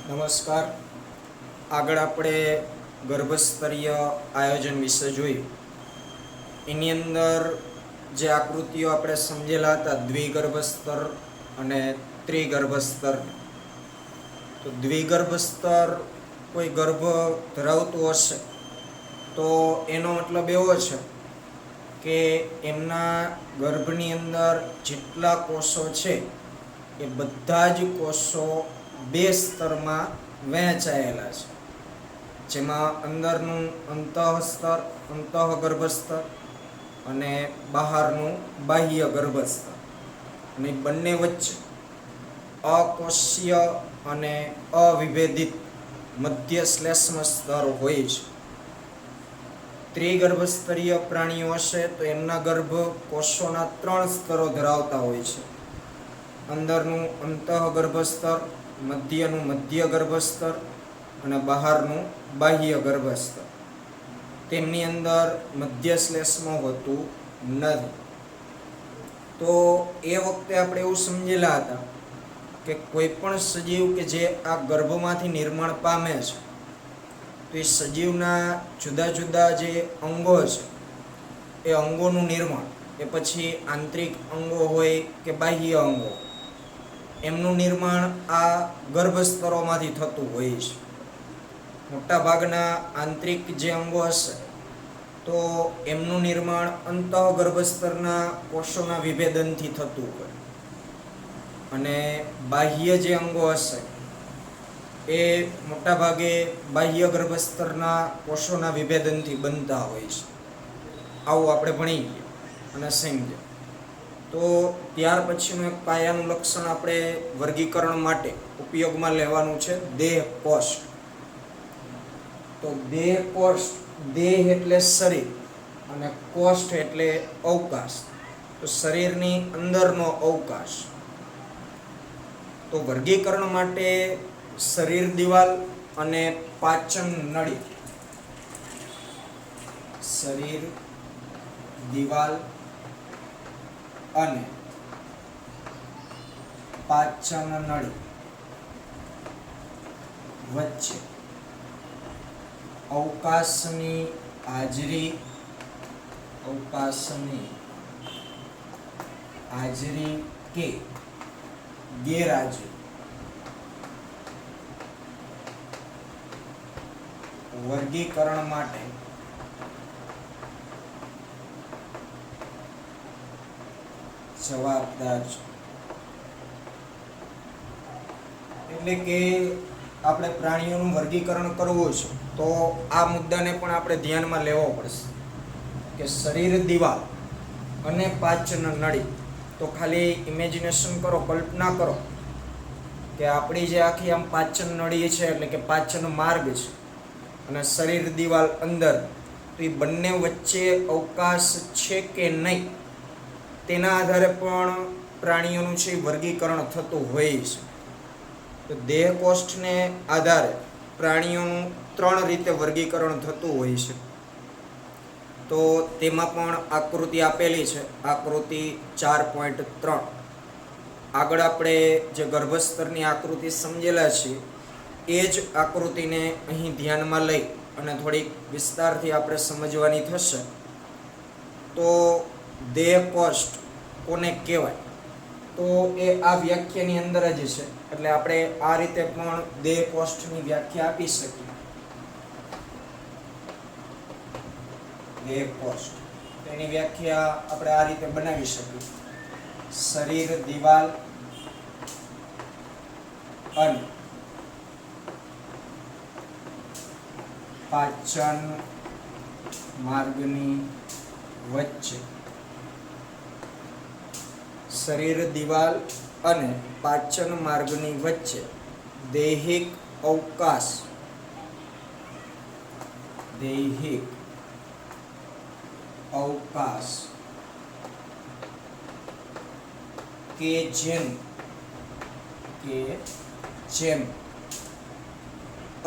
નમસ્કાર. આગળ આપણે ગર્ભસ્તરીય આયોજન વિશે જોયું. એની અંદર જે આકૃતિઓ આપણે સમજેલા હતા દ્વિગર્ભસ્તર અને ત્રિગર્ભસ્તર. તો દ્વિગર્ભસ્તર કોઈ ગર્ભ ધરાવતું હશે તો એનો મતલબ એવો છે કે એમના ગર્ભની અંદર જેટલા કોષો છે એ બધા જ કોષો બે સ્તરમાં વહેંચાયેલા છે, જેમાં અંદરનું અંતઃસ્તર અંતઃગર્ભસ્તર અને બહારનું બાહ્ય ગર્ભસ્તર, અને બંને વચ્ચે અકોષીય અને અવિભેદિત મધ્ય શ્લેષ્મ સ્તર હોય છે. ત્રિગર્ભસ્તરીય પ્રાણીઓ હશે તો એમના ગર્ભ કોષોના 3 સ્તરો ધરાવતા હોય છે. અંદરનું અંતઃગર્ભસ્તર, મધ્યનું મધ્ય ગર્ભસ્તર અને બહારનું બાહ્ય ગર્ભસ્તર. તેમની અંદર મધ્ય શ્લેષ્મ હોતું નથી. તો એ વખતે આપણે એવું સમજેલા હતા કે કોઈ પણ સજીવ કે જે આ ગર્ભમાંથી નિર્માણ પામે છે તો એ સજીવના જુદા જુદા જે અંગો છે એ અંગોનું નિર્માણ, એ પછી આંતરિક અંગો હોય કે બાહ્ય અંગો, એમનું નિર્માણ આ ગર્ભસ્તરોમાંથી થતું હોય છે. મોટા ભાગના આંતરિક જે અંગો હશે તો એમનું નિર્માણ અંતઃગર્ભસ્તરના કોષોના વિભેદનથી થતું હોય, અને બાહ્ય જે અંગો હશે એ મોટા ભાગે બાહ્ય ગર્ભસ્તરના કોષોના વિભેદનથી બનતા હોય છે. આવું આપણે ભણી ગયા અને સમજ્યા. તો ત્યાર પછીનું એક પાયાનું લક્ષણ આપણે વર્ગીકરણ માટે ઉપયોગમાં લેવાનું છે દેહ કોષ્ઠ. તો દેહ કોષ્ઠ, દેહ એટલે શરીર અને કોષ્ઠ એટલે અવકાશ. તો શરીરની અંદરનો અવકાશ. તો વર્ગીકરણ માટે શરીર દિવાલ અને પાચન નળી, શરીર દિવાલ અને પાચન નળી વચ્ચે અવકાશની હાજરી કે ગેરહાજરી વર્ગીકરણ માટે જવાબદાર છે. એટલે કે આપણે પ્રાણીઓનું વર્ગીકરણ કરવું છે તો આ મુદ્દાને પણ આપણે ધ્યાનમાં લેવો પડશે કે શરીર દિવાલ અને પાચન નળી. તો ખાલી ઇમેજિનેશન કરો, કલ્પના કરો કે આપણી જે આખી આમ પાચન નળી છે એટલે કે પાચન માર્ગ છે અને શરીર દિવાલ અંદર, તો એ બંને વચ્ચે અવકાશ છે કે નહીં તેના આધારે પણ પ્રાણીઓનું છે વર્ગીકરણ થતું હોય છે. તો દેહ કોષ્ઠને આધારે પ્રાણીઓનું 3 રીતે વર્ગીકરણ થતું હોય છે. તો તેમાં પણ આકૃતિ આપેલી છે, આકૃતિ 4.3. આગળ આપણે જે ગર્ભસ્તરની આકૃતિ સમજેલા છીએ એ જ આકૃતિને અહીં ધ્યાનમાં લઈ અને થોડીક વિસ્તારથી આપણે સમજવાની થશે. તો દેહ કોષ્ઠ કોને કહેવાય? તો એ આ વ્યાખ્યાની અંદર જ છે, એટલે આપણે આ રીતે પણ દેહ કોષ્ઠની વ્યાખ્યા આપી શકીએ. દેહ કોષ્ઠ, તેની વ્યાખ્યા આપણે આ રીતે બનાવી શકીએ: શરીર દિવાલ અને પાચન માર્ગની વચ્ચે, શરીર દિવાલ અને પાચન માર્ગની વચ્ચે દૈહિક અવકાશ, કે જેમ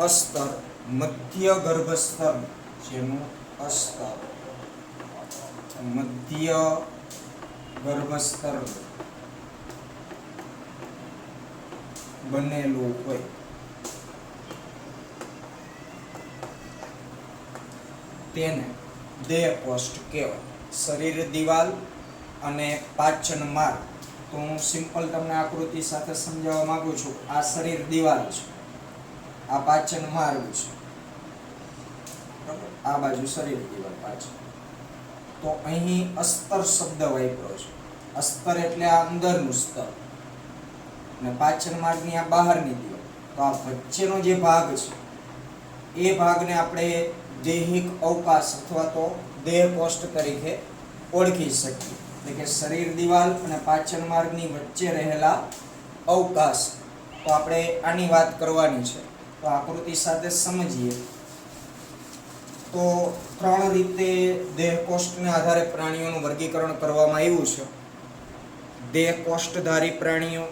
અસ્તર મધ્ય ગર્ભસ્તર, જેનું અસ્તર મધ્ય ગર્ભસ્તર બનેલું હોય તેને દેહ કોષ્ઠ કહેવાય. શરીર દિવાલ અને પાચન માર્ગ. તો હું સિમ્પલ તમને આકૃતિ સાથે સમજાવવા માંગુ છું. આ શરીર દિવાલ છે, આ પાચન માર્ગ છે, આ બાજુ શરીર દિવાલ પાચન. તો અહીં અસ્તર શબ્દ વાપર્યો છે. અસ્તર એટલે આ અંદરનું સ્તર અને પાચન માર્ગની આ બહારની દિવાલ. તો આ વચ્ચેનો જે ભાગ છે એ ભાગને આપણે દૈહિક અવકાશ અથવા તો દેહ કોષ્ઠ તરીકે ઓળખી શકીએ. એટલે કે શરીર દિવાલ અને પાચન માર્ગની વચ્ચે રહેલા અવકાશ. તો આપણે આની વાત કરવાની છે. તો આકૃતિ સાથે સમજીએ તો 3 રીતે દેહ કોષ્ઠના આધારે પ્રાણીઓનું વર્ગીકરણ કરવામાં આવ્યું છે. દેહ કોષ્ઠધારી પ્રાણીઓ,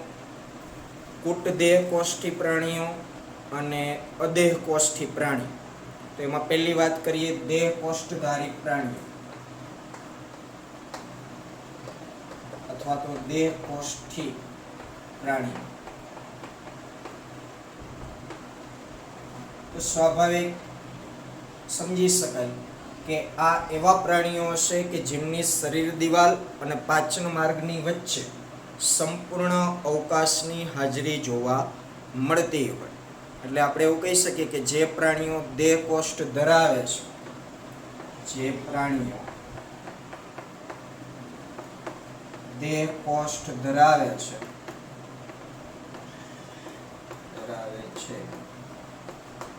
કુટ દેહ કોષ્ઠી પ્રાણીઓ અને અદેહ કોષ્ઠી પ્રાણી. તો એમાં પહેલી વાત કરીએ દેહ કોષ્ઠધારી પ્રાણીઓ અથવા તો દેહ કોષ્ઠી પ્રાણીઓ. તો સ્વાભાવિક સમજી શકાય કે આ એવા પ્રાણીઓ હશે કે જેમની શરીર દિવાલ અને પાચન માર્ગની વચ્ચે સંપૂર્ણ અવકાશની હાજરી જોવા મળતી હોય. એટલે આપણે એવું કહી શકીએ કે જે પ્રાણીઓ દેહ કોષ્ઠ ધરાવે છે, જે પ્રાણીઓ દેહ કોષ્ઠ ધરાવે છે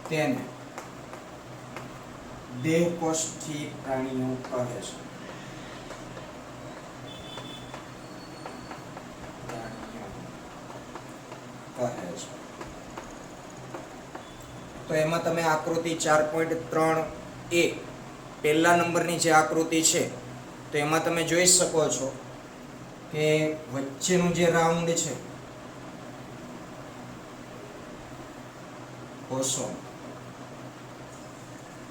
તેને દેહ કોષ્ઠી પ્રાણીઓ કહે છે. તો એમાં તમે આકૃતિ 4.3a પહેલા નંબરની જે આકૃતિ છે તો એમાં તમે જોઈ શકો છો કે વચ્ચેનું જે રાઉન્ડ છે કોષો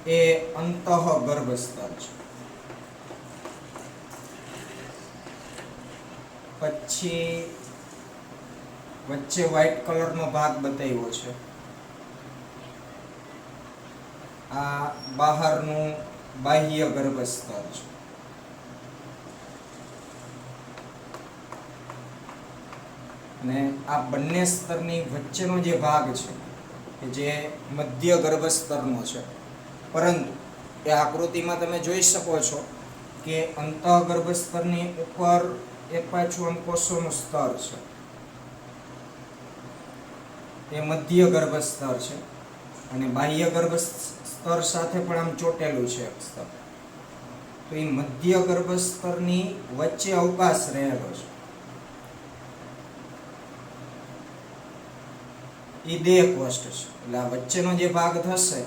એ અંતઃગર્ભ સ્તર છે. પછી વચ્ચે વ્હાઇટ કલરનો ભાગ બતાવ્યો છે, આ બહારનું બાહ્ય ગર્ભ સ્તર છે. અને આ બંને સ્તરની વચ્ચેનો જે ભાગ છે કે જે મધ્ય ગર્ભ સ્તરનો છે. પરંતુ એ આકૃતિમાં તમે જોઈ શકો છો કે અંતઃગર્ભ સ્તરની ઉપર એક પાછું આમ કોષોનું સ્તર છે, એ મધ્ય ગર્ભ સ્તર છે. અને બાહ્ય ગર્ભ સ્તર સાથે પણ આમ ચોટેલું છે એક સ્તર. તો એ મધ્ય ગર્ભ સ્તરની વચ્ચે અવકાશ રહેલો છે. એ દેહ કોષ્ઠ છે. એટલે આ વચ્ચેનો જે ભાગ થશે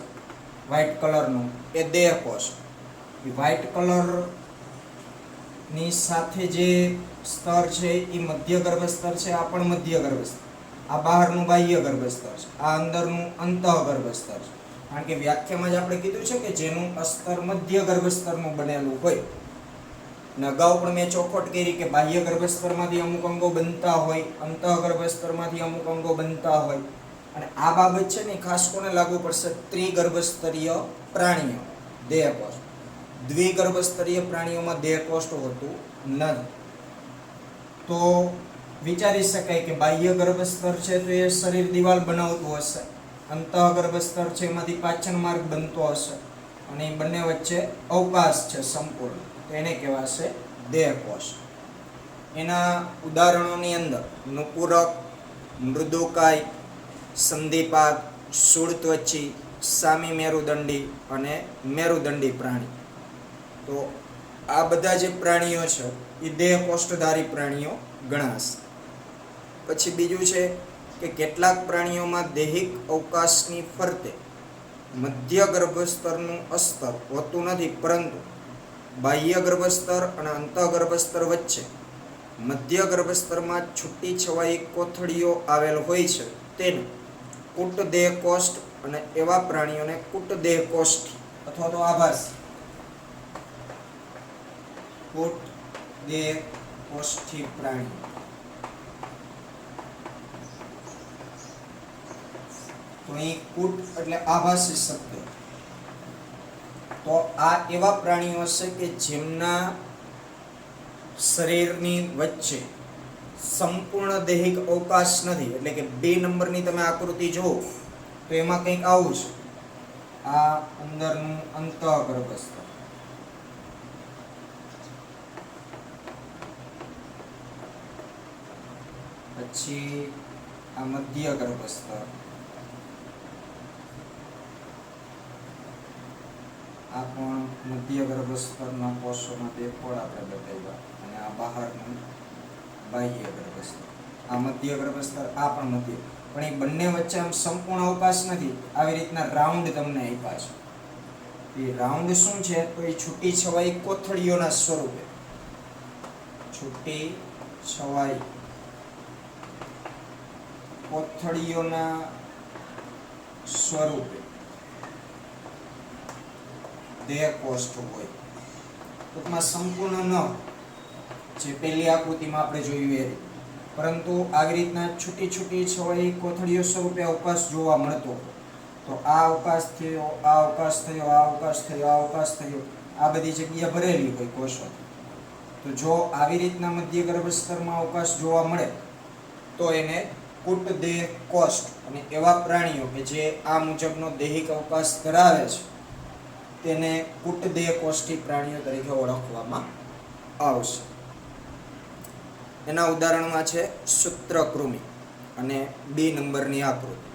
વ્હાઇટ કલરનો એ દેહ કોષ્ઠ. એ વ્હાઇટ કલર ની સાથે જે સ્તર છે એ મધ્ય ગર્ભ સ્તર છે. આ પણ મધ્ય ગર્ભ સ્તર. આ બહારનું બાહ્ય ગર્ભ સ્તર છે, આ અંદરનું અંતઃગર્ભ સ્તર છે. કારણ કે વ્યાખ્યામાં જ આપણે કીધું છે કે જેનું અસ્તર મધ્ય ગર્ભ સ્તરનું બનેલું હોય. અને અગાઉ પણ મેં ચોખવટ કરી કે બાહ્ય ગર્ભ સ્તરમાંથી અમુક અંગો બનતા હોય, અંતઃગર્ભ સ્તરમાંથી અમુક અંગો બનતા હોય. અને આ બાબત છે ને ખાસ કોને લાગુ પડશે? ત્રિગર્ભસ્તરીય પ્રાણીઓ દેહ કોષ્ઠ. દ્વિગર્ભસ્તરીય પ્રાણીઓમાં દેહ કોષ્ઠ હોતું નથી. તો વિચારી શકાય કે બાહ્ય ગર્ભ સ્તર છે તો એ શરીર દિવાલ બનાવતું હશે, અંતઃગર્ભ સ્તર છે એમાંથી પાચન માર્ગ બનતો હશે, અને એ બંને વચ્ચે અવકાશ છે સંપૂર્ણ, તો એને કહેવાશે દેહ કોષ્ઠ. એના ઉદાહરણોની અંદર નુપુરક, મૃદુકાય, સંધિપાદ, શૂળત્વચી, સામી મેરુદંડી અને મેરુદંડી પ્રાણી. તો આ બધા જે પ્રાણીઓ છે એ દેહ કોષ્ઠધારી પ્રાણીઓ ગણાશે. પછી બીજું છે કે કેટલાક પ્રાણીઓમાં દૈહિક અવકાશની ફરતે મધ્ય ગર્ભસ્તરનું અસ્તર હોતું નથી, પરંતુ બાહ્ય ગર્ભસ્તર અને અંતઃગર્ભસ્તર વચ્ચે મધ્ય ગર્ભસ્તરમાં છૂટી છવાઈ કોથળીઓ આવેલ હોય છે. તેને કુટ દેહ કોષ્ઠ અને એવા પ્રાણીઓને કુટ દેહ કોષ્ઠી અથવા તો આભાસી કુટ દેહ કોષ્ઠી પ્રાણી. તો અહીં કુટ એટલે આભાસી શબ્દ. તો તો આ એવા પ્રાણીઓ છે કે જેમના શરીરની વચ્ચે સંપૂર્ણ દૈહિક અવકાશ નથી, એટલે કે 2 નંબરની તમે આકૃતિ જુઓ તો એમાં કંઈક આવું છે. આ અંદરનું અંતઃગર્ભસ્તર, પછી આ મધ્ય ગર્ભસ્તર, આ પણ મધ્ય ગર્ભસ્તરના કોષોના 2 ફળ આપણે બતાવ્યા, અને આ બહારનું બાહ્ય ગર્ભસ્તર. આ મધ્ય ગર્ભસ્તર, આ પણ મધ્ય, પણ એ બંને વચ્ચે આમ સંપૂર્ણ અવકાશ નથી. આવી રીતના રાઉન્ડ તમને આપ્યા છે. એ રાઉન્ડ શું છે? તો એ છૂટી છવાઈ કોથળીઓના સ્વરૂપે, છૂટી છવાઈ કોથળીઓના સ્વરૂપે દેહકોષ્ઠ હોય. ટૂંકમાં સંપૂર્ણ ન, જે પહેલી આકૃતિમાં આપણે જોયું એ, પરંતુ આવી રીતના છૂટી છૂટી છવાઈ કોથળીઓ સ્વરૂપે અવકાશ જોવા મળતો. તો આ અવકાશ થયો, આ અવકાશ થયો, આ અવકાશ થયો, આ અવકાશ થયો, આ બધી જગ્યા ભરેલી હોય કોષો. તો જો આવી રીતના મધ્ય ગર્ભસ્તરમાં અવકાશ જોવા મળે તો એને કુટદેહ કોષ્ઠ, અને એવા પ્રાણીઓ કે જે આ મુજબનો દૈહિક અવકાશ ધરાવે છે તેને કુટદેહ કોષ્ઠી પ્રાણીઓ તરીકે ઓળખવામાં આવશે. એના ઉદાહરણમાં છે સૂત્રકૃમિ અને 2 નંબરની આકૃતિ.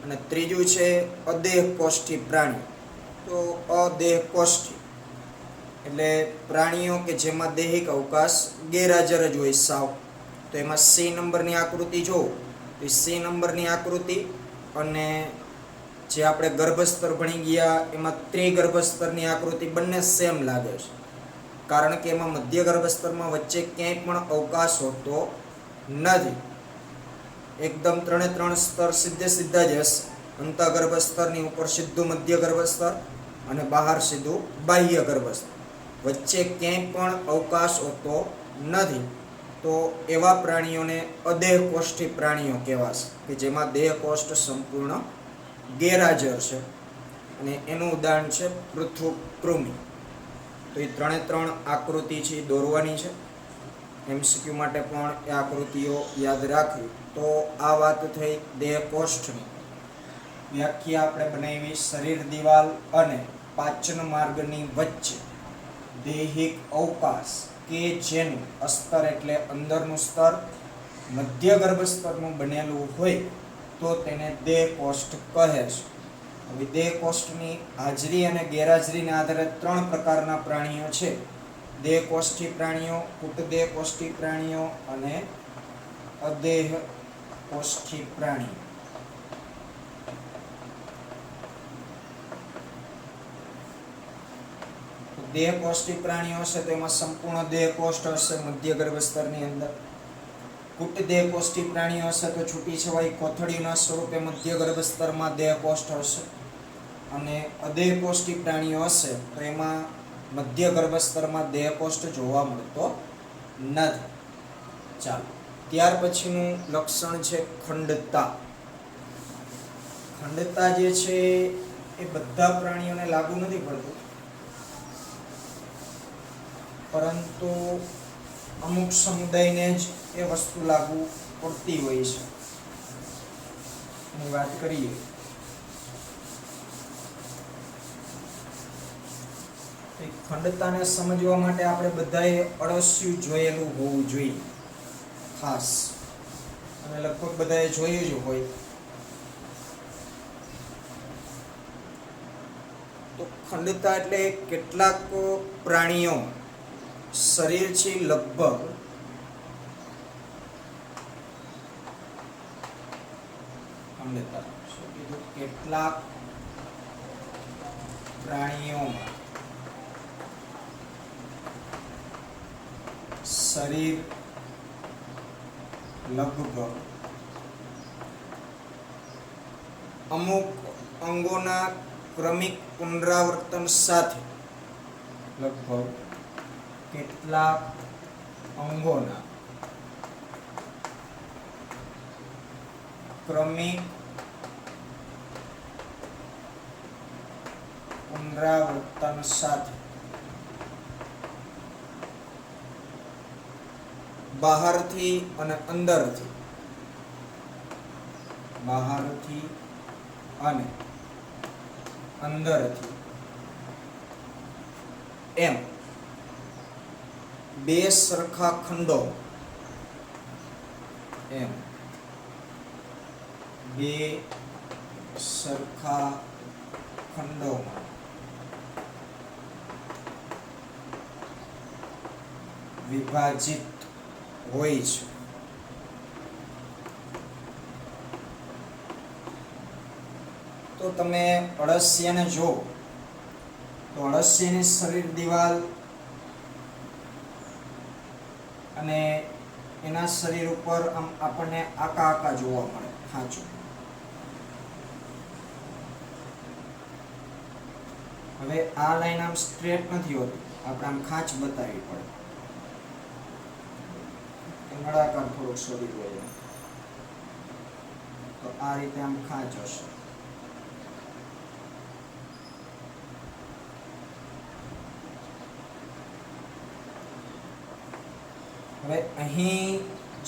અને ત્રીજું છે અદેહકોષ્ઠી પ્રાણીઓ. તો અદેહકોષ્ઠી એટલે પ્રાણીઓ કે જેમાં દૈહિક અવકાશ ગેરહાજર જ હોય સાવ. તો એમાં C નંબરની આકૃતિ જુઓ તો C નંબરની આકૃતિ અને જે આપણે ગર્ભસ્તર ભણી ગયા એમાં ત્રિગર્ભસ્તરની આકૃતિ બંને સેમ લાગે છે, કારણ કે એમાં મધ્ય ગર્ભસ્તરમાં વચ્ચે ક્યાંય પણ અવકાશ હોતો નથી. એકદમ 3 સ્તર સીધા જ હશે. અંતઃગર્ભસ્તરની ઉપર સીધું મધ્ય ગર્ભસ્તર અને બહાર સીધું બાહ્ય ગર્ભસ્તર, વચ્ચે ક્યાંય પણ અવકાશ હોતો નથી. તો એવા પ્રાણીઓને અદેહકોષ્ઠી પ્રાણીઓ કહેવાશે, કે જેમાં દેહકોષ્ઠ સંપૂર્ણ ગેરહાજર છે. અને એનું ઉદાહરણ છે પૃથુકૃમિ. તો એ 3 આકૃતિ છે દોરવાની છે. MCQ માટે પણ એ આકૃતિઓ યાદ રાખવી. તો આ વાત થઈ દેહકોષ્ઠની. વ્યાખ્યા આપણે બનાવી શરીર દિવાલ અને પાચન માર્ગની વચ્ચે દૈહિક અવકાશ કે જેનું અસ્તર એટલે અંદરનું સ્તર મધ્ય ગર્ભસ્તરનું બનેલું હોય તો તેને દેહકોષ્ઠ કહે છે. હવે દેહકોષ્ઠની હાજરી અને ગેરહાજરીના આધારે 3 પ્રકારના પ્રાણીઓ છે. દેહકોષ્ઠી પ્રાણીઓ, કુટદેહકોષ્ઠી પ્રાણીઓ અને અદેહકોષ્ઠી પ્રાણીઓ. દેહકોષ્ઠી પ્રાણીઓ હશે તો એમાં સંપૂર્ણ દેહકોષ્ઠ હશે મધ્ય ગર્ભસ્તરની અંદર. કુટદેહકોષ્ઠી પ્રાણીઓ હશે તો છૂટી છવાઈ કોથળીઓના સ્વરૂપે મધ્ય ગર્ભસ્તરમાં દેહકોષ્ઠ હશે. અને અદેહકોષ્ઠી પ્રાણીઓ હશે તો એમાં મધ્ય ગર્ભસ્તરમાં દેહકોષ્ઠ જોવા મળતો નથી. ચાલો, ત્યાર પછીનું લક્ષણ છે ખંડતા. ખંડતા જે છે એ બધા પ્રાણીઓને લાગુ નથી પડતું, પરંતુ અમુક સમુદાયને જ એ વસ્તુ લાગુ પડતી હોય છે. એની વાત કરીએ ખંડતાને સમજવા માટે આપણે બધાએ અળસિયું જોયેલું હોવું જોઈએ ખાસ, અને લગભગ બધાએ જોયું જ હોય. તો ખંડતા એટલે કેટલાક પ્રાણીઓ શરીર છે લગભગ કેટલાક પ્રાણીઓમાં શરીર લગભગ અમુક અંગોના ક્રમિક પુનરાવર્તન સાથે લગભગ કેટલાક અંગોના ક્રમિક પુનરાવર્તન સાથે બહારથી અને અંદરથી એમ બે સરખા ખંડો ખંડોમાં વિભાજિત હોય છે. તો તમે અળસિયાને જો તો અળસિયાની શરીર દિવાલ અને એના શરીર ઉપર આમ આપણને આકા આકા જોવા મળે, ખાંચો. હવે આ લાઈન આમ સ્ટ્રેટ નથી હોતી, આપણે આમ ખાંચ બતાવવી પડે. નળાકાર થોડુંક શરીર હોય તો આ રીતે આમ ખાંચ હશે. હવે અહીં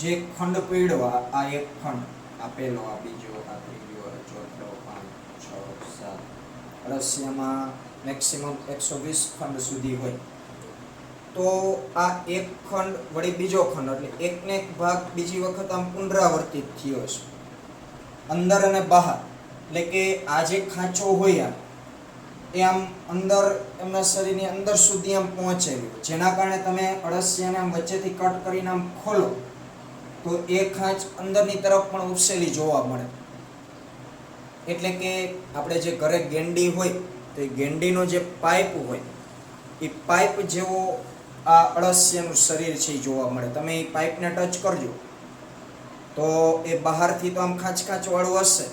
જે ખંડ પડ્યો, આ એક ખંડ, આ પહેલો, આ બીજો, આ ત્રીજો, આ ચોથો, 5, 6, 7, અળસિયામાં મેક્સિમમ 120 ખંડ સુધી હોય. તો આ એક ખંડ વળી બીજો ખંડ, એટલે એકને એક ભાગ બીજી વખત આમ પુનરાવર્તિત થયો છે અંદર અને બહાર. એટલે કે આ જે ખાંચો હોય એ આમ અંદર એમના શરીરની અંદર સુધી આમ પહોંચેલી, જેના કારણે તમે અળસિયાને આમ વચ્ચેથી કટ કરીને આમ ખોલો તો એ ખાંચ અંદરની તરફ પણ ઉપસેલી જોવા મળે. એટલે કે આપણે જે ઘરે ગેંડી હોય તો એ ગેંડીનો જે પાઇપ હોય એ પાઇપ જેવો આ અળસિયાનું શરીર છે એ જોવા મળે. તમે એ પાઇપને ટચ કરજો તો એ બહારથી તો આમ ખાંચ વાળું હશે,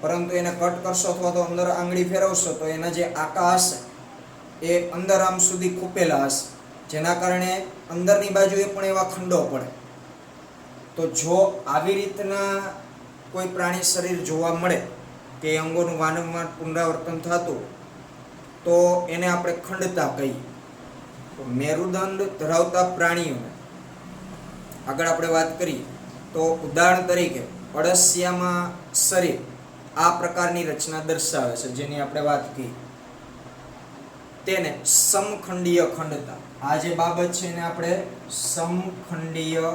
પરંતુ એને કટ કરશો અથવા તો અંદર આંગળી ફેરવશો તો એના જે આકા હશે એ અંદર આમ સુધી ખૂપેલા હશે, જેના કારણે અંદરની બાજુએ પણ એવા ખંડો પડે. તો જો આવી રીતના કોઈ પ્રાણી શરીર જોવા મળે કે અંગોનું વારંવાર પુનરાવર્તન થતું, તો એને આપણે ખંડતા કહીએ. તો મેરુદંડ ધરાવતા પ્રાણીઓને આગળ આપણે વાત કરીએ તો ઉદાહરણ તરીકે અળસિયામાં શરીર આ પ્રકારની રચના દર્શાવે છે, જેની આપણે વાત કરી. તેને સમખંડીય ખંડતા, આ જે બાબત છે એને આપણે સમખંડીય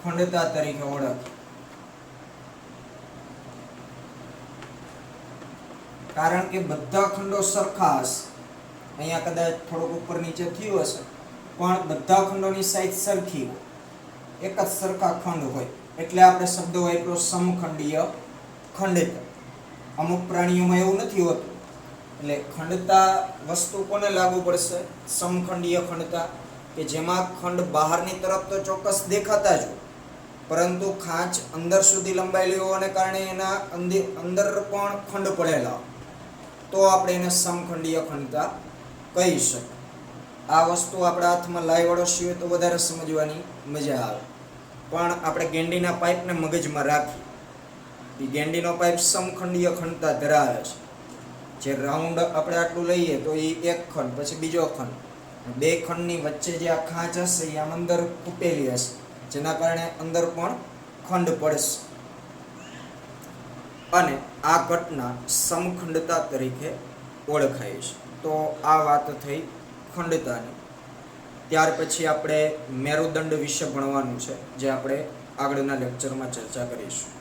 ખંડતા તરીકે ઓળખીએ. કારણ કે બધા ખંડો સરખા હશે, અહીંયા કદાચ થોડુંક ઉપર નીચે થયું હશે, પણ બધા ખંડોની સાઈઝ સરખી હોય, એક જ સરખા ખંડ હોય, એટલે આપણે શબ્દ વાપર્યો સમખંડીય ખંડતા. અમુક પ્રાણીઓમાં એવું નથી હોતું, એટલે ખંડતા વસ્તુ કોને લાગુ પડશે? સમખંડીય ખંડતા, કે જેમાં ખંડ બહારની તરફ તો ચોક્કસ દેખાતા જ હોય, પરંતુ ખાંચ અંદર સુધી લંબાયેલી હોવાને કારણે એના અંદર પણ ખંડ પડેલા હોય, તો આપણે એને સમખંડીય ખંડતા કહી શકીએ. આ વસ્તુ આપણા હાથમાં લાઈવ અળસિયું હોય તો વધારે સમજવાની મજા આવે, પણ આપણે ગેંડીના પાઇપને મગજમાં રાખીએ. ગેંડીનો પાઇપ સમખંડીય ખંડતા ધરાવે છે. જે રાઉન્ડ આપણે આટલું લઈએ તો એ એક ખંડ, પછી બીજો ખંડ, બે ખંડની વચ્ચે જે આ ખાંચ હશે એ આમ અંદર ખૂપેલી હશે, જેના કારણે અંદર પણ ખંડ પડશે, અને આ ઘટના સમખંડતા તરીકે ઓળખાય છે. તો આ વાત થઈ ખંડતાની. ત્યાર પછી આપણે મેરુદંડ વિશે ભણવાનું છે, જે આપણે આગળના લેક્ચરમાં ચર્ચા કરીશું.